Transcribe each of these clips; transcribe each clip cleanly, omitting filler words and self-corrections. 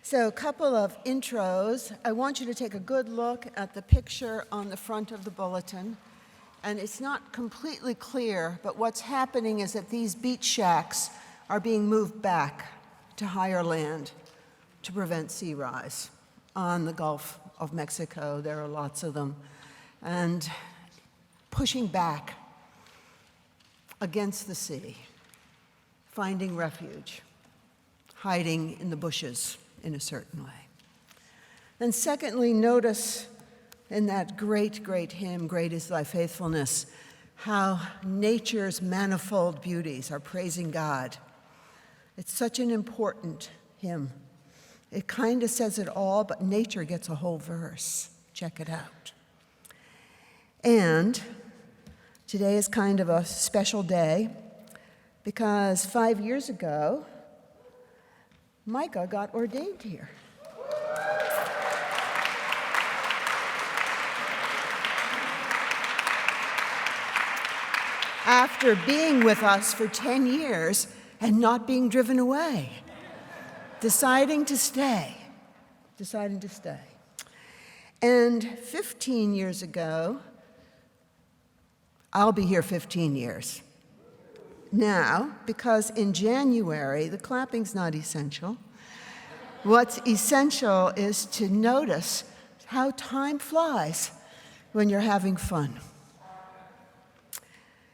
So a couple of intros. I want you to take a good look at the picture on the front of the bulletin. And it's not completely clear, but what's happening is that these beach shacks are being moved back to higher land to prevent sea rise. On the Gulf of Mexico, there are lots of them. And pushing back against the sea, finding refuge, hiding in the bushes in a certain way. And secondly, notice in that great, great hymn, Great is Thy Faithfulness, how nature's manifold beauties are praising God. It's such an important hymn. It kind of says it all, but nature gets a whole verse. Check it out. And today is kind of a special day because 5 years ago, Micah got ordained here. After being with us for 10 years and not being driven away, deciding to stay. And 15 years ago, I'll be here 15 years. Now, because in January, the clapping's not essential. What's essential is to notice how time flies when you're having fun.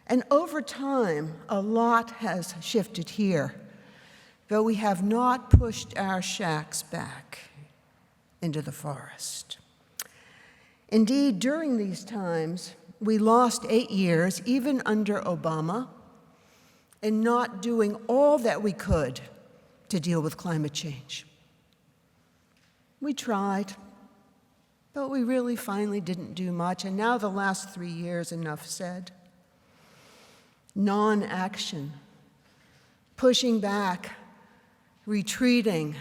And over time, a lot has shifted here, though we have not pushed our shacks back into the forest. Indeed, during these times, we lost 8 years, even under Obama, in not doing all that we could to deal with climate change. We tried, but we really finally didn't do much, and now the last 3 years, enough said. Non-action, pushing back, retreating,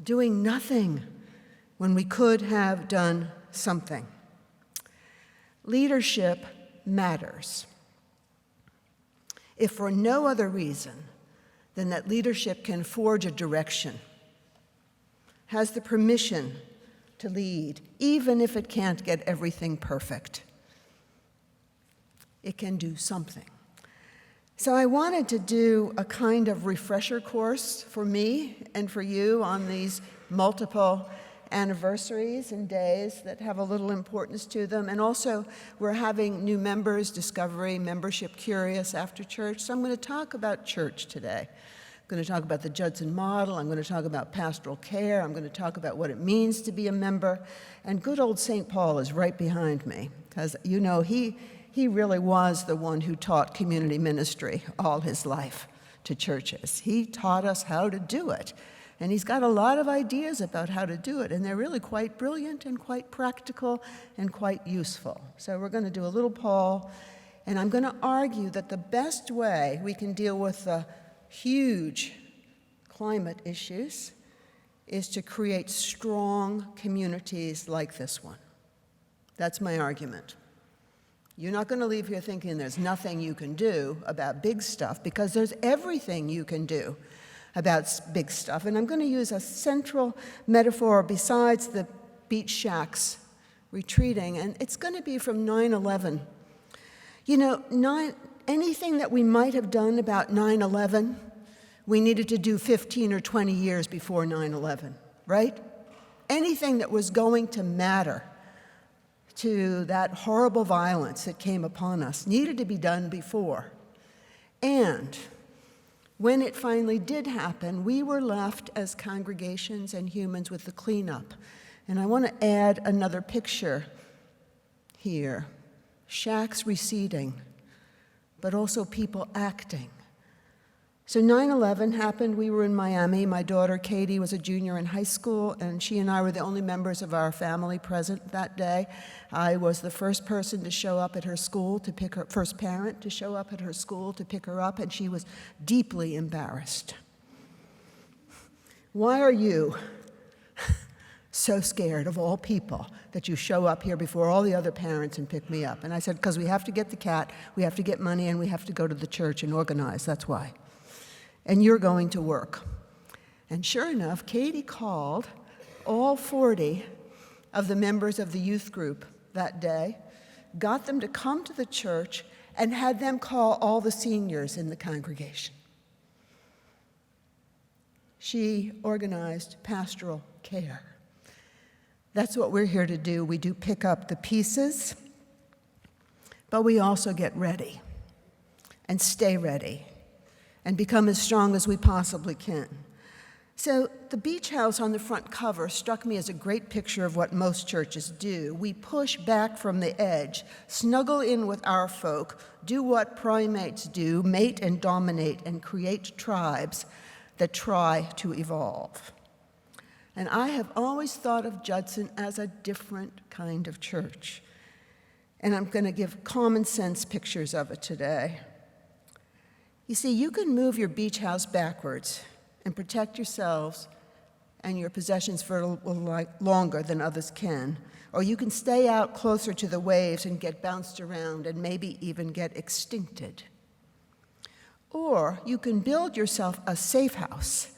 doing nothing when we could have done something. Leadership matters. If for no other reason than that leadership can forge a direction, has the permission to lead, even if it can't get everything perfect. It can do something. So I wanted to do a kind of refresher course for me and for you on these multiple anniversaries and days that have a little importance to them. And also, we're having new members, Discovery, Membership Curious after church. So I'm going to talk about church today. I'm going to talk about the Judson model. I'm going to talk about pastoral care. I'm going to talk about what it means to be a member. And good old St. Paul is right behind me, because, you know, he really was the one who taught community ministry all his life to churches. He taught us how to do it. And he's got a lot of ideas about how to do it, and they're really quite brilliant and quite practical and quite useful. So we're going to do a little Paul, and I'm going to argue that the best way we can deal with the huge climate issues is to create strong communities like this one. That's my argument. You're not going to leave here thinking there's nothing you can do about big stuff, because there's everything you can do about big stuff. And I'm going to use a central metaphor besides the beach shacks retreating, and it's going to be from 9/11. You know, anything that we might have done about 9/11, we needed to do 15 or 20 years before 9/11, right? Anything that was going to matter to that horrible violence that came upon us needed to be done before. And when it finally did happen, we were left as congregations and humans with the cleanup. And I want to add another picture here. Shacks receding, but also people acting. So 9/11 happened. We were in Miami. My daughter, Katie, was a junior in high school, and she and I were the only members of our family present that day. I was the first person to show up at her school to pick her, first parent to show up at her school to pick her up, and she was deeply embarrassed. Why are you so scared, of all people, that you show up here before all the other parents and pick me up? And I said, because we have to get the cat, we have to get money, and we have to go to the church and organize. That's why. And you're going to work. And sure enough, Katie called all 40 of the members of the youth group that day, got them to come to the church, and had them call all the seniors in the congregation. She organized pastoral care. That's what we're here to do. We do pick up the pieces, but we also get ready and stay ready and become as strong as we possibly can. So the beach house on the front cover struck me as a great picture of what most churches do. We push back from the edge, snuggle in with our folk, do what primates do, mate and dominate, and create tribes that try to evolve. And I have always thought of Judson as a different kind of church. And I'm going to give common sense pictures of it today. You see, you can move your beach house backwards and protect yourselves and your possessions for a little longer than others can. Or you can stay out closer to the waves and get bounced around and maybe even get extincted. Or you can build yourself a safe house,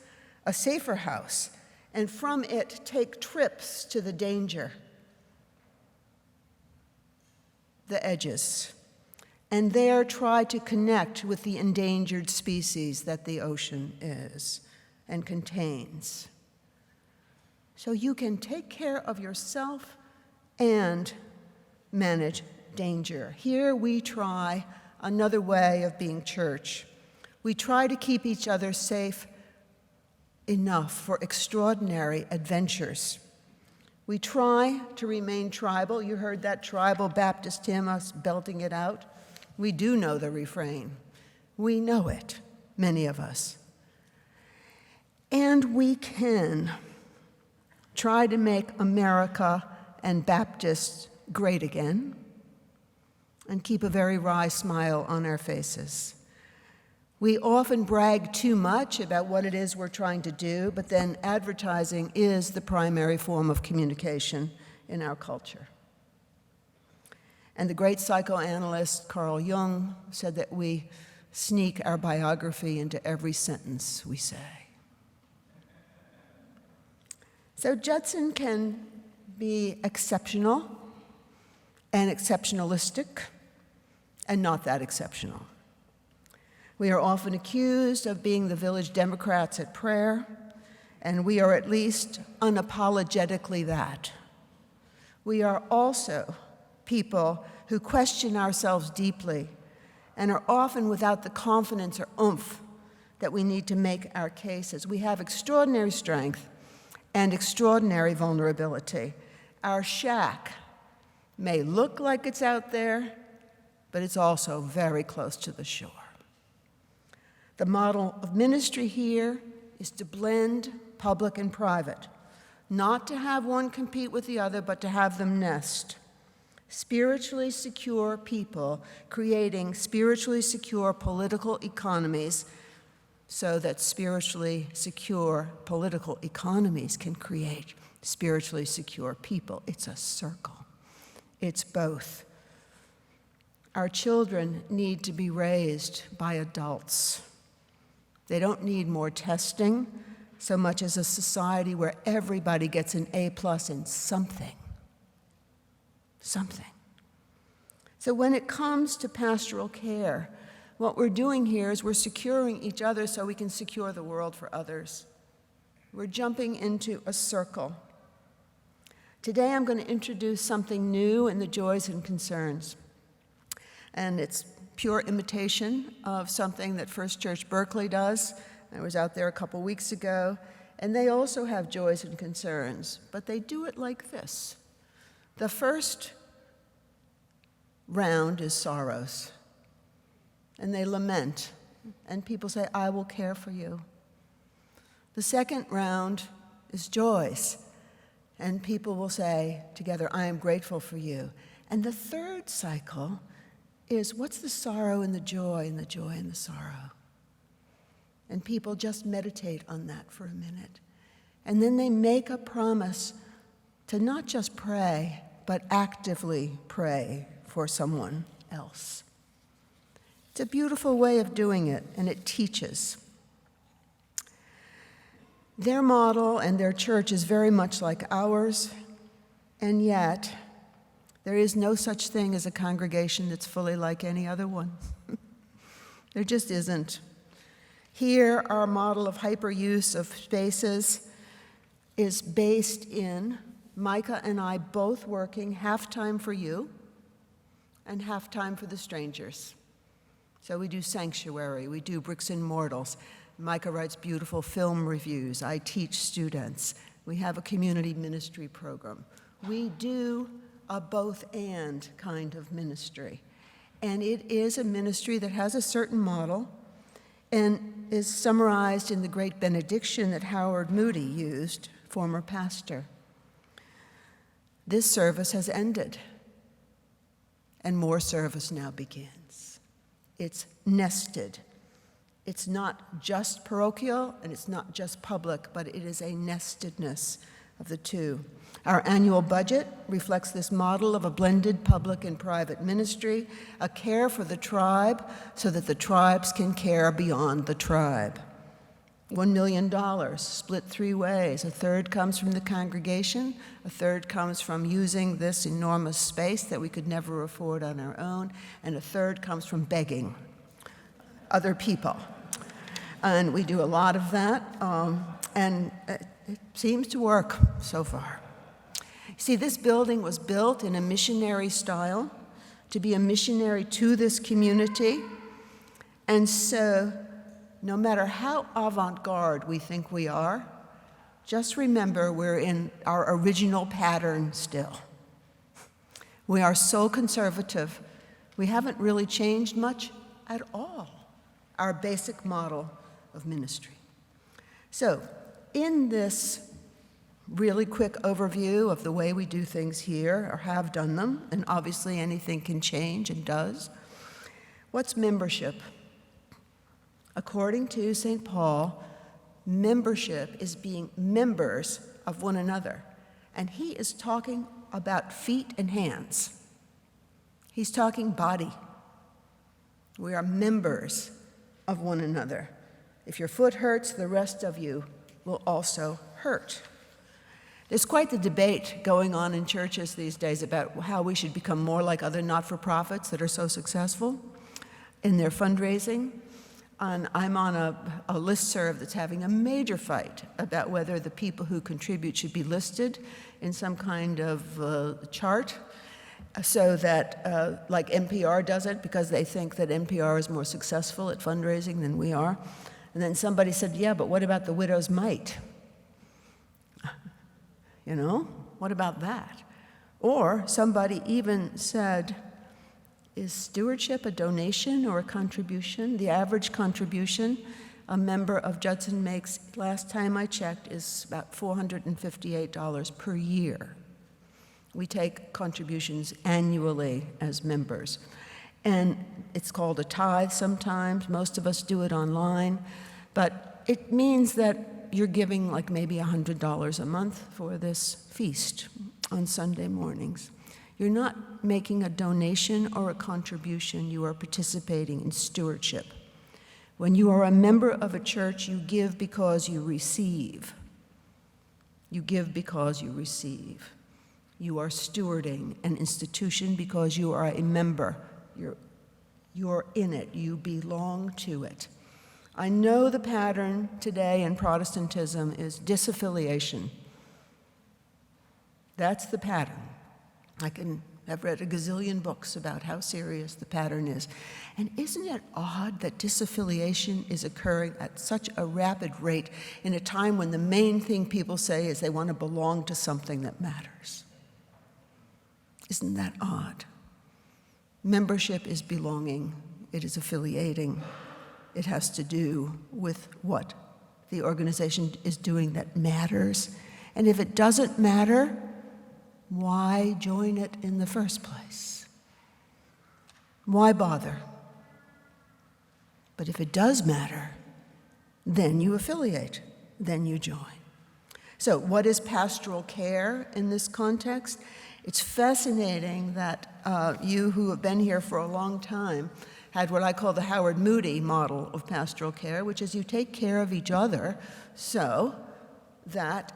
a safer house, and from it take trips to the danger, the edges, and there try to connect with the endangered species that the ocean is and contains. So you can take care of yourself and manage danger. Here we try another way of being church. We try to keep each other safe enough for extraordinary adventures. We try to remain tribal. You heard that tribal Baptist hymn, us belting it out. We do know the refrain. We know it, many of us. And we can try to make America and Baptists great again and keep a very wry smile on our faces. We often brag too much about what it is we're trying to do, but then advertising is the primary form of communication in our culture. And the great psychoanalyst Carl Jung said that we sneak our biography into every sentence we say. So Judson can be exceptional and exceptionalistic and not that exceptional. We are often accused of being the village Democrats at prayer, and we are at least unapologetically that. We are also people who question ourselves deeply and are often without the confidence or oomph that we need to make our cases. We have extraordinary strength and extraordinary vulnerability. Our shack may look like it's out there, but it's also very close to the shore. The model of ministry here is to blend public and private, not to have one compete with the other, but to have them nest. Spiritually secure people creating spiritually secure political economies so that spiritually secure political economies can create spiritually secure people. It's a circle. It's both. Our children need to be raised by adults. They don't need more testing so much as a society where everybody gets an A+ in something. Something. So when it comes to pastoral care, what we're doing here is we're securing each other so we can secure the world for others. We're jumping into a circle. Today I'm going to introduce something new in the joys and concerns. And it's pure imitation of something that First Church Berkeley does. I was out there a couple weeks ago, and they also have joys and concerns, but they do it like this. The first round is sorrows, and they lament, and people say, I will care for you. The second round is joys, and people will say together, I am grateful for you. And the third cycle is what's the sorrow and the joy and the joy and the sorrow? And people just meditate on that for a minute. And then they make a promise to not just pray, but actively pray for someone else. It's a beautiful way of doing it, and it teaches. Their model and their church is very much like ours, and yet there is no such thing as a congregation that's fully like any other one. There just isn't. Here, our model of hyper-use of spaces is based in Micah and I both working half-time for you and half-time for the strangers. So we do sanctuary, we do bricks and mortals. Micah writes beautiful film reviews. I teach students. We have a community ministry program. We do a both-and kind of ministry. And it is a ministry that has a certain model and is summarized in the great benediction that Howard Moody used, former pastor. This service has ended, and more service now begins. It's nested. It's not just parochial, and it's not just public, but it is a nestedness of the two. Our annual budget reflects this model of a blended public and private ministry, a care for the tribe so that the tribes can care beyond the tribe. $1 million split three ways. A third comes from the congregation, a third comes from using this enormous space that we could never afford on our own, and a third comes from begging other people. And we do a lot of that, and it seems to work so far. See, this building was built in a missionary style to be a missionary to this community, and so no matter how avant-garde we think we are, just remember we're in our original pattern still. We are so conservative. We haven't really changed much at all, our basic model of ministry. So, in this really quick overview of the way we do things here, or have done them, and obviously anything can change and does, what's membership? According to St. Paul, membership is being members of one another. And he is talking about feet and hands. He's talking body. We are members of one another. If your foot hurts, the rest of you will also hurt. There's quite the debate going on in churches these days about how we should become more like other not-for-profits that are so successful in their fundraising. And I'm on a listserv that's having a major fight about whether the people who contribute should be listed in some kind of chart so that, like NPR does it, because they think that NPR is more successful at fundraising than we are. And then somebody said, yeah, but what about the widow's mite? You know, what about that? Or somebody even said, is stewardship a donation or a contribution? The average contribution a member of Judson makes, last time I checked, is about $458 per year. We take contributions annually as members. And it's called a tithe sometimes. Most of us do it online. But it means that you're giving like maybe $100 a month for this feast on Sunday mornings. You're not making a donation or a contribution, you are participating in stewardship. When you are a member of a church, you give because you receive. You give because you receive. You are stewarding an institution because you are a member. You're in it, you belong to it. I know the pattern today in Protestantism is disaffiliation. That's the pattern. I've read a gazillion books about how serious the pattern is. And isn't it odd that disaffiliation is occurring at such a rapid rate in a time when the main thing people say is they want to belong to something that matters? Isn't that odd? Membership is belonging. It is affiliating. It has to do with what the organization is doing that matters. And if it doesn't matter, why join it in the first place? Why bother? But if it does matter, then you affiliate, then you join. So what is pastoral care in this context? It's fascinating that you who have been here for a long time had what I call the Howard Moody model of pastoral care, which is you take care of each other so that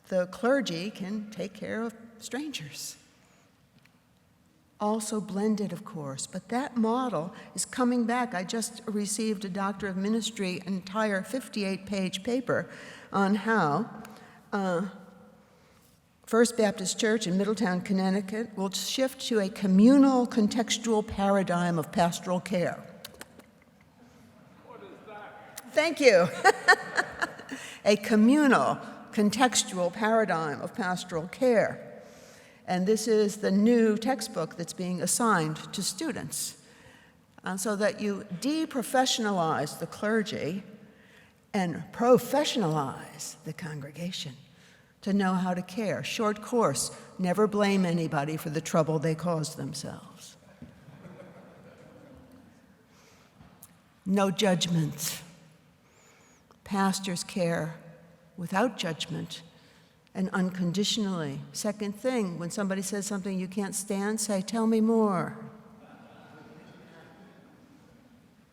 the clergy can take care of strangers. Also blended, of course, but that model is coming back. I just received a Doctor of Ministry entire 58-page paper on how First Baptist Church in Middletown, Connecticut will shift to a communal contextual paradigm of pastoral care. What is that? Thank you. A communal contextual paradigm of pastoral care. And this is the new textbook that's being assigned to students, so that you deprofessionalize the clergy and professionalize the congregation to know how to care. Short course, never blame anybody for the trouble they caused themselves. No judgment. Pastors care without judgment and unconditionally. Second thing, when somebody says something you can't stand, say, "Tell me more."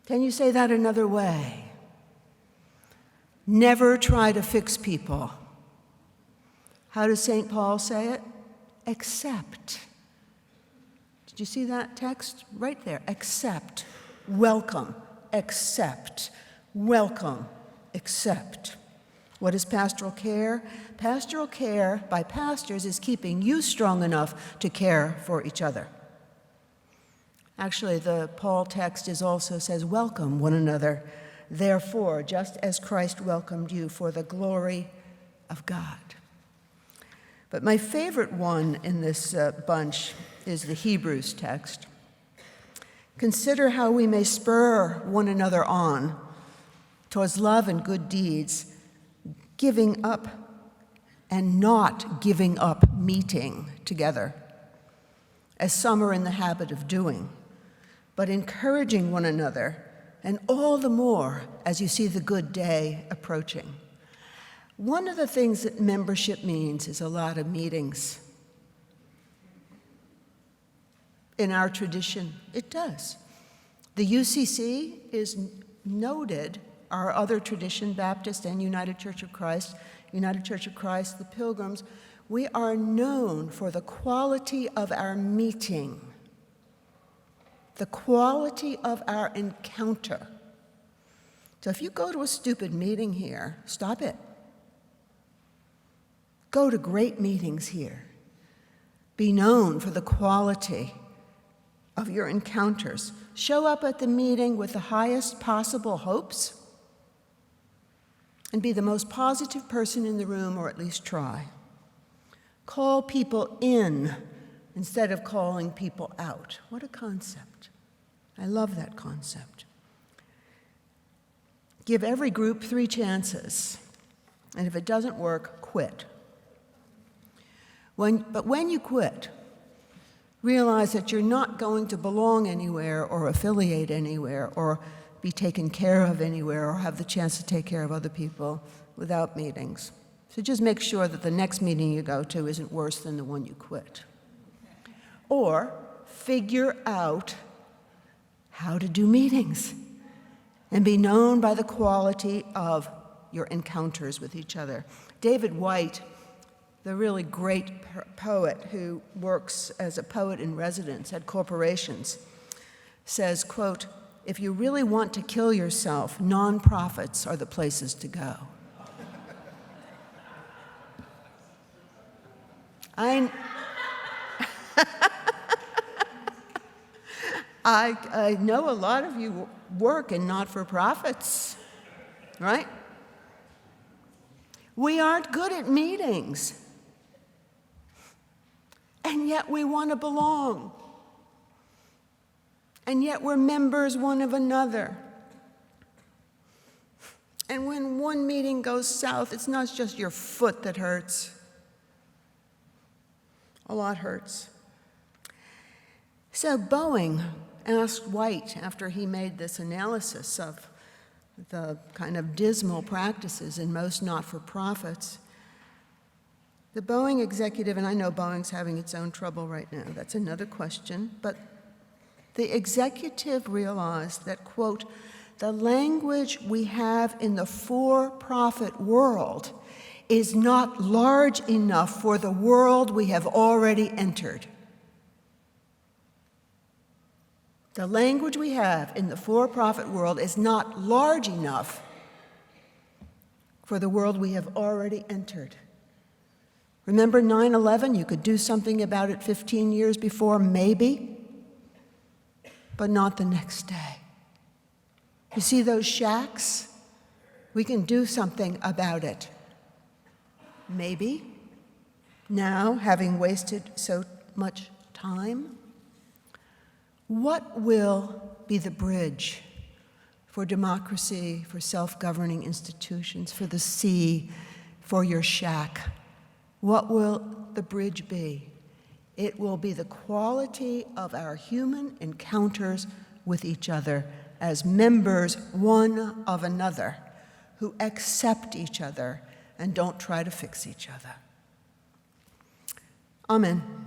Can you say that another way? Never try to fix people. How does St. Paul say it? Accept. Did you see that text? Right there. Accept. Welcome. Accept. Welcome. Accept. What is pastoral care? Pastoral care by pastors is keeping you strong enough to care for each other. Actually, the Paul text also says, welcome one another, therefore, just as Christ welcomed you for the glory of God. But my favorite one in this bunch is the Hebrews text. Consider how we may spur one another on towards love and good deeds, giving up and not giving up meeting together, as some are in the habit of doing, but encouraging one another, and all the more as you see the good day approaching. One of the things that membership means is a lot of meetings. In our tradition, it does. The UCC is noted. Our other tradition, Baptist and United Church of Christ, the Pilgrims, we are known for the quality of our meeting, the quality of our encounter. So if you go to a stupid meeting here, stop it. Go to great meetings here. Be known for the quality of your encounters. Show up at the meeting with the highest possible hopes, and be the most positive person in the room, or at least try. Call people in instead of calling people out. What a concept. I love that concept. Give every group 3 chances, and if it doesn't work, quit. But when you quit, realize that you're not going to belong anywhere or affiliate anywhere or be taken care of anywhere or have the chance to take care of other people without meetings. So just make sure that the next meeting you go to isn't worse than the one you quit. Or figure out how to do meetings and be known by the quality of your encounters with each other. David White, the really great poet who works as a poet in residence at corporations, says, quote, "If you really want to kill yourself, nonprofits are the places to go." I know a lot of you work in not-for-profits, right? We aren't good at meetings, and yet we want to belong. And yet we're members one of another. And when one meeting goes south, it's not just your foot that hurts. A lot hurts. So Boeing asked White, after he made this analysis of the kind of dismal practices in most not-for-profits, the Boeing executive, and I know Boeing's having its own trouble right now, that's another question, but the executive realized that, quote, "the language we have in the for-profit world is not large enough for the world we have already entered. The language we have in the for-profit world is not large enough for the world we have already entered. Remember 9/11? You could do something about it 15 years before, maybe, but not the next day. You see those shacks? We can do something about it. Maybe. Now, having wasted so much time, what will be the bridge for democracy, for self-governing institutions, for the sea, for your shack? What will the bridge be? It will be the quality of our human encounters with each other as members one of another who accept each other and don't try to fix each other. Amen.